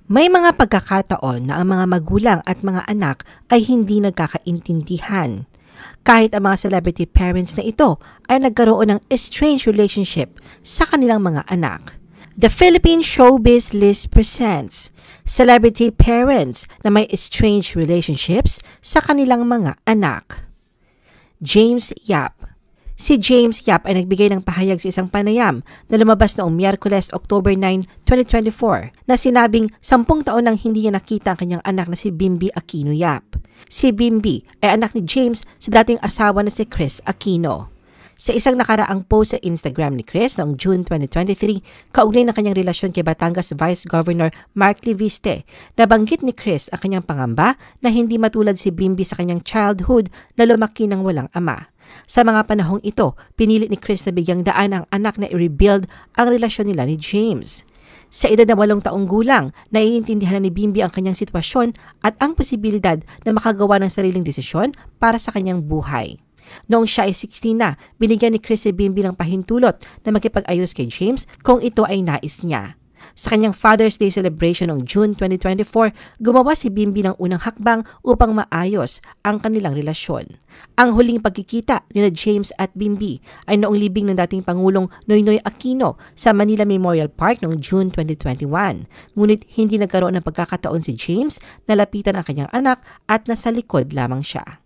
May mga pagkakataon na ang mga magulang at mga anak ay hindi nagkakaintindihan. Kahit ang mga celebrity parents na ito ay nagkaroon ng estranged relationship sa kanilang mga anak. The Philippine Showbiz List presents celebrity parents na may estranged relationships sa kanilang mga anak. James Yap. Si James Yap ay nagbigay ng pahayag sa isang panayam na lumabas noong Miyerkules, October 9, 2024 na sinabing 10 taon nang hindi niya nakita ang kanyang anak na si Bimby Aquino Yap. Si Bimby ay anak ni James sa dating asawa na si Kris Aquino. Sa isang nakaraang post sa Instagram ni Kris noong June 2023, kaugnay ng kanyang relasyon kay Batangas Vice Governor Mark Leviste, nabanggit ni Kris ang kanyang pangamba na hindi matulad si Bimby sa kanyang childhood na lumaki ng walang ama. Sa mga panahong ito, pinilit ni Kris na bigyang daan ang anak na i-rebuild ang relasyon nila ni James. Sa edad na 8 taong gulang, naiintindihan na ni Bimby ang kanyang sitwasyon at ang posibilidad na makagawa ng sariling desisyon para sa kanyang buhay. Noong siya ay 16 na, binigyan ni Kris si Bimby ng pahintulot na makipag-ayos kay James kung ito ay nais niya. Sa kanyang Father's Day celebration noong June 2024, gumawa si Bimby ng unang hakbang upang maayos ang kanilang relasyon. Ang huling pagkikita ni James at Bimby ay noong libing ng dating Pangulong Noynoy Aquino sa Manila Memorial Park noong June 2021. Ngunit hindi nagkaroon ng pagkakataon si James na lapitan ang kanyang anak at nasa likod lamang siya.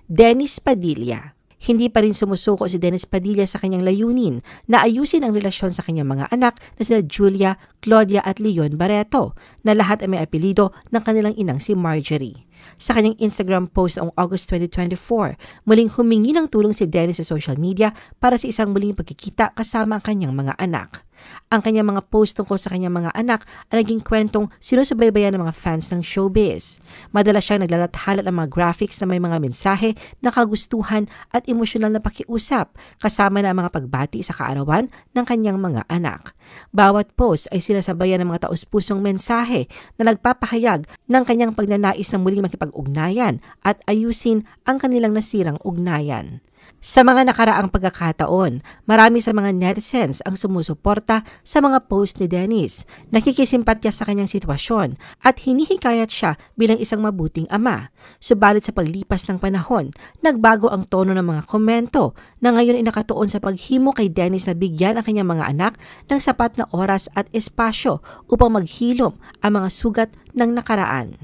Dennis Padilla. Hindi pa rin sumusuko si Dennis Padilla sa kanyang layunin na ayusin ang relasyon sa kanyang mga anak na sina Julia, Claudia at Leon Barreto na lahat ay may apelido ng kanilang inang si Marjorie. Sa kanyang Instagram post noong August 2024, muling humingi ng tulong si Dennis sa social media para sa isang muling pagkikita kasama ang kanyang mga anak. Ang kanyang mga post tungkol sa kanyang mga anak ay naging kwentong sinusubaybayan ng mga fans ng showbiz. Madalas siyang naglalathala ng mga graphics na may mga mensahe na kagustuhan at emosyonal na pakiusap kasama na ang mga pagbati sa kaarawan ng kanyang mga anak. Bawat post ay sinasabayan ng mga taus-pusong mensahe na nagpapahayag ng kanyang pagnanais na muling makipag-ugnayan at ayusin ang kanilang nasirang ugnayan. Sa mga nakaraang pagkakataon, marami sa mga netizens ang sumusuporta sa mga post ni Dennis. Nakikisimpatya sa kanyang sitwasyon at hinihikayat siya bilang isang mabuting ama. Subalit sa paglipas ng panahon, nagbago ang tono ng mga komento na ngayon ay nakatuon sa paghimo kay Dennis na bigyan ang kanyang mga anak ng sapat na oras at espasyo upang maghilom ang mga sugat ng nakaraan.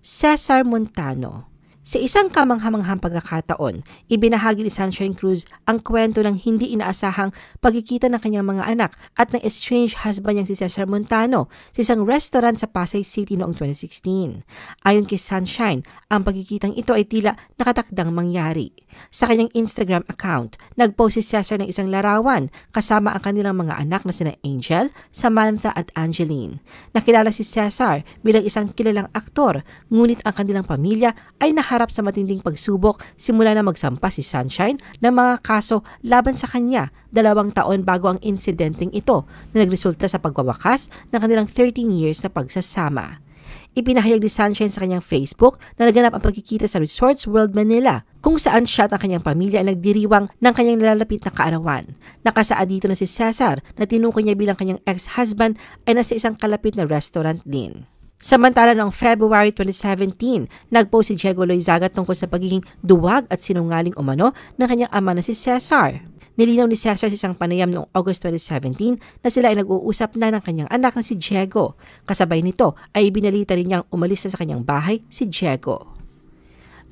Cesar Montano. Sa isang kamanghamanghang pagkakataon, ibinahagi ni Sunshine Cruz ang kwento ng hindi inaasahang pagkikita ng kanyang mga anak at ng estranged husband niyang si Cesar Montano sa isang restaurant sa Pasay City noong 2016. Ayon kay Sunshine, ang pagkikitang ito ay tila nakatakdang mangyari. Sa kanyang Instagram account, nagpost si Cesar ng isang larawan kasama ang kanilang mga anak na sina Angel, Samantha at Angeline. Nakilala si Cesar bilang isang kilalang aktor, ngunit ang kanilang pamilya ay naharap sa matinding pagsubok simula na magsampa si Sunshine ng mga kaso laban sa kanya 2 taon bago ang insidenteng ito na nagresulta sa pagwawakas ng kanilang 13 years na pagsasama. Ipinahayag ni Sunshine sa kanyang Facebook na naganap ang pagkikita sa Resorts World Manila kung saan siya at ang kanyang pamilya ay nagdiriwang ng kanyang nalalapit na kaarawan. Nakasaad dito na si Cesar na tinukoy niya bilang kanyang ex-husband ay nasa isang kalapit na restaurant din. Samantala noong February 2017, nagpost si Diego Loizaga tungkol sa pagiging duwag at sinungaling umano ng kanyang ama na si Cesar. Nilinaw ni Cesar sa isang panayam noong August 2017 na sila ay nag-uusap na ng kanyang anak na si Diego. Kasabay nito ay ibinalita rin niyang umalis na sa kanyang bahay si Diego.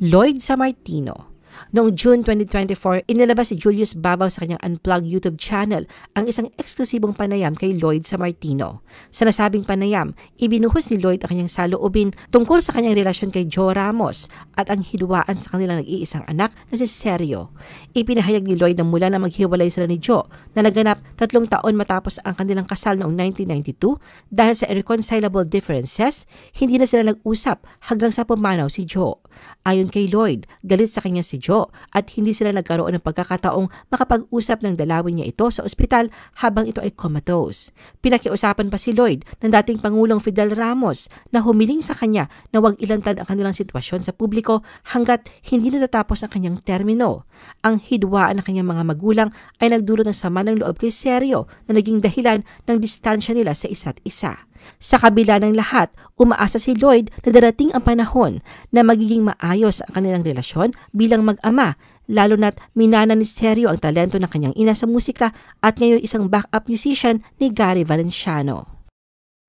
Lloyd Sammartino. Noong June 2024, inilabas si Julius Babaw sa kanyang Unplugged YouTube channel ang isang eksklusibong panayam kay Lloyd Sammartino. Sa nasabing panayam, ibinuhos ni Lloyd ang kanyang saloobin tungkol sa kanyang relasyon kay Joe Ramos at ang hidwaan sa kanilang nag-iisang anak na si Sergio. Ipinahayag ni Lloyd na mula na maghiwalay sila ni Joe na naganap 3 taon matapos ang kanilang kasal noong 1992 dahil sa irreconcilable differences, hindi na sila nag-usap hanggang sa pumanaw si Joe. Ayon kay Lloyd, galit sa kanya si Joe at hindi sila nagkaroon ng pagkakataong makapag-usap ng dalawin niya ito sa ospital habang ito ay comatose. Pinakiusapan pa si Lloyd ng dating Pangulong Fidel Ramos na humiling sa kanya na huwag ilantad ang kanilang sitwasyon sa publiko hanggat hindi natatapos ang kanyang termino. Ang hidwaan ng kanyang mga magulang ay nagdulot ng sama ng loob kay Sergio na naging dahilan ng distansya nila sa isa't isa. Sa kabila ng lahat, umaasa si Lloyd na darating ang panahon na magiging maayos ang kanilang relasyon bilang mag-ama, lalo na't minana ni Sergio ang talento ng kanyang ina sa musika at ngayon isang backup musician ni Gary Valenciano.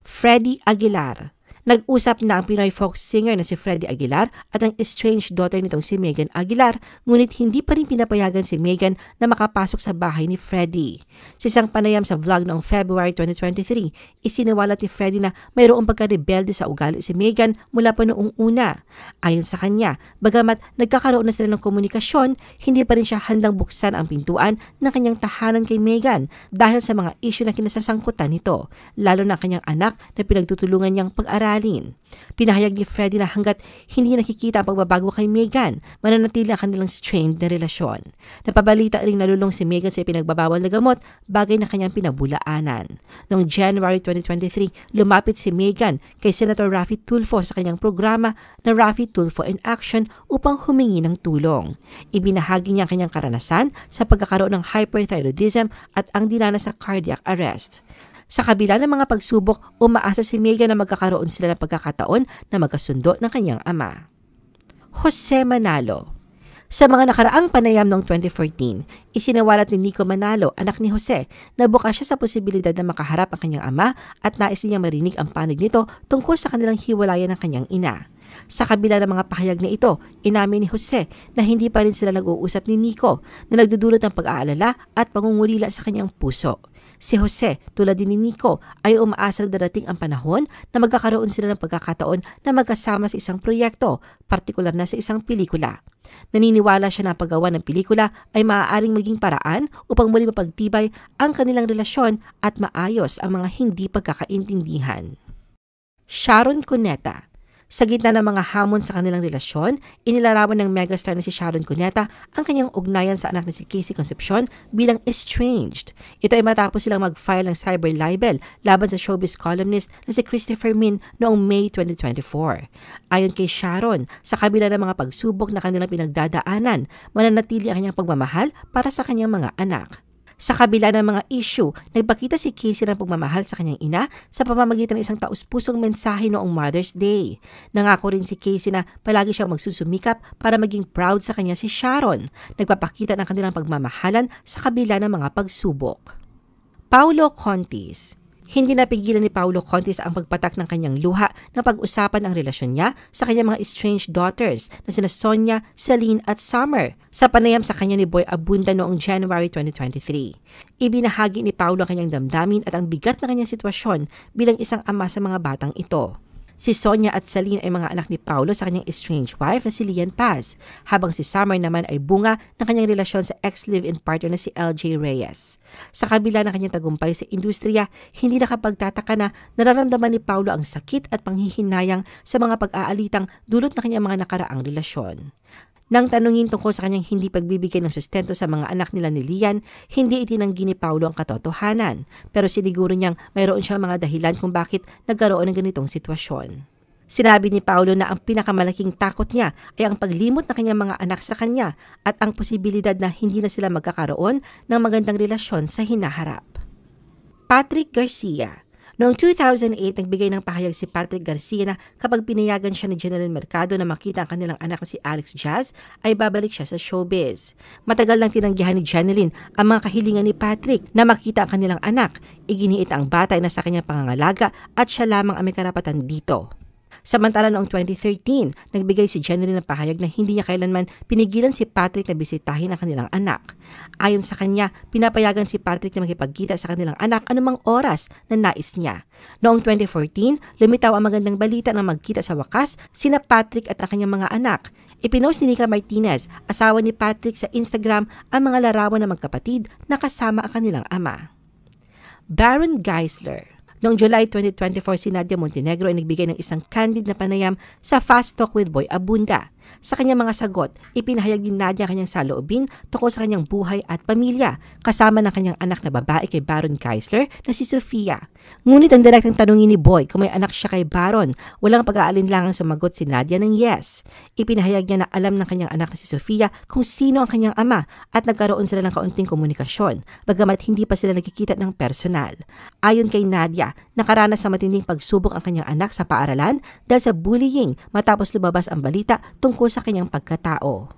Freddie Aguilar. Nag-usap na ang Pinoy folk singer na si Freddie Aguilar at ang estranged daughter nitong si Megan Aguilar, ngunit hindi pa rin pinapayagan si Megan na makapasok sa bahay ni Freddie. Sa isang panayam sa vlog noong February 2023, isiniwalat ni Freddie na mayroong pagka-rebelde sa ugali si Megan mula pa noong una. Ayon sa kanya, bagamat nagkakaroon na sila ng komunikasyon, hindi pa rin siya handang buksan ang pintuan ng kanyang tahanan kay Megan dahil sa mga issue na kinasasangkutan nito, lalo na kanyang anak na pinagtutulungan niyang pag-aral. Pinahayag ni Freddie na hanggat hindi nakikita ang pagbabago kay Megan, mananatili ang kanilang strained na relasyon. Napabalita ring nalulong si Megan sa pinagbabawal na gamot, bagay na kanyang pinabulaanan. Noong January 2023, lumapit si Megan kay Senator Raffy Tulfo sa kanyang programa na Raffy Tulfo in Action upang humingi ng tulong. Ibinahagi niya ang kanyang karanasan sa pagkakaroon ng hyperthyroidism at ang dinanas sa cardiac arrest. Sa kabila ng mga pagsubok, umaasa si Megan na magkakaroon sila ng pagkakataon na magkasundo ng kanyang ama. Jose Manalo. Sa mga nakaraang panayam noong 2014, isinawalat ni Nico Manalo, anak ni Jose, na bukas siya sa posibilidad na makaharap ang kanyang ama at nais niyang marinig ang panig nito tungkol sa kanilang hiwalayan ng kanyang ina. Sa kabila ng mga pahayag na ito, inamin ni Jose na hindi pa rin sila nag-uusap ni Nico na nagdudulot ng pag-aalala at pangungulila sa kanyang puso. Si Jose, tulad din ni Nico, ay umaasa na darating ang panahon na magkakaroon sila ng pagkakataon na magkasama sa isang proyekto, partikular na sa isang pelikula. Naniniwala siya na ang paggawa ng pelikula ay maaaring maging paraan upang muli mapagtibay ang kanilang relasyon at maayos ang mga hindi pagkakaintindihan. Sharon Cuneta. Sa gitna ng mga hamon sa kanilang relasyon, inilarawan ng megastar na si Sharon Cuneta ang kanyang ugnayan sa anak na si Casey Concepcion bilang estranged. Ito ay matapos silang mag-file ng cyber libel laban sa showbiz columnist na si Christopher Min noong May 2024. Ayon kay Sharon, sa kabila ng mga pagsubok na kanilang pinagdadaanan, mananatili ang kanyang pagmamahal para sa kanyang mga anak. Sa kabila ng mga issue, nagpakita si Casey ng pagmamahal sa kanyang ina sa pamamagitan ng isang taus-pusong mensahe noong Mother's Day. Nangako rin si Casey na palagi siyang magsusumikap para maging proud sa kanya si Sharon. Nagpapakita ng kanilang pagmamahalan sa kabila ng mga pagsubok. Paulo Contis. Hindi napigilan ni Paulo Contis ang pagpatak ng kanyang luha na pag-usapan ang relasyon niya sa kanyang mga estranged daughters na sina Sonia, Celine at Summer sa panayam sa kanya ni Boy Abunda noong January 2023. Ibinahagi ni Paulo ang kanyang damdamin at ang bigat na kanyang sitwasyon bilang isang ama sa mga batang ito. Si Sonia at Celine ay mga anak ni Paulo sa kanyang estranged wife na si Lian Paz, habang si Summer naman ay bunga ng kanyang relasyon sa ex-live-in partner na si LJ Reyes. Sa kabila ng kanyang tagumpay sa industriya, hindi nakapagtataka na nararamdaman ni Paulo ang sakit at panghihinayang sa mga pag-aalitang dulot ng kanyang mga nakaraang relasyon. Nang tanungin tungkol sa kanyang hindi pagbibigay ng sustento sa mga anak nila ni Lian, hindi itinanggi ni Paulo ang katotohanan. Pero siniguro niyang mayroon siyang mga dahilan kung bakit nagkaroon ng ganitong sitwasyon. Sinabi ni Paulo na ang pinakamalaking takot niya ay ang paglimot ng kanyang mga anak sa kanya at ang posibilidad na hindi na sila magkakaroon ng magandang relasyon sa hinaharap. Patrick Garcia. Noong 2008, nagbigay ng pahayag si Patrick Garcia na kapag pinayagan siya ni Jeneline Mercado na makita ang kanilang anak na si Alex Jazz, ay babalik siya sa showbiz. Matagal nang tinanggihan ni Jeneline ang mga kahilingan ni Patrick na makita ang kanilang anak. Iginiit ang bata ay nasa kanyang pangangalaga at siya lamang ang may karapatan dito. Samantala noong 2013, nagbigay si Jeneline ng pahayag na hindi niya kailanman pinigilan si Patrick na bisitahin ang kanilang anak. Ayon sa kanya, pinapayagan si Patrick na makipagkita sa kanilang anak anumang oras na nais niya. Noong 2014, lumitaw ang magandang balita na magkita sa wakas sina Patrick at ang kanyang mga anak. Ipinost ni Nika Martinez, asawa ni Patrick, sa Instagram ang mga larawan ng magkapatid na kasama ang kanilang ama. Baron Geisler. Noong July 2024, si Nadia Montenegro ay nagbigay ng isang candid na panayam sa Fast Talk with Boy Abunda. Sa kanyang mga sagot, ipinahayag din Nadia ang kanyang saloobin tungkol sa kanyang buhay at pamilya, kasama ng kanyang anak na babae kay Baron Geisler na si Sofia. Ngunit ang direktang tanungin ni Boy kung may anak siya kay Baron, walang pag-aalinlangang sumagot si Nadia ng yes. Ipinahayag niya na alam ng kanyang anak na si Sofia kung sino ang kanyang ama at nagkaroon sila ng kaunting komunikasyon, bagamat hindi pa sila nagkikita ng personal. Ayon kay Nadia, nakaranas sa matinding pagsubok ang kanyang anak sa paaralan dahil sa bullying matapos lumabas ang balita tungkol sa kanyang pagkatao.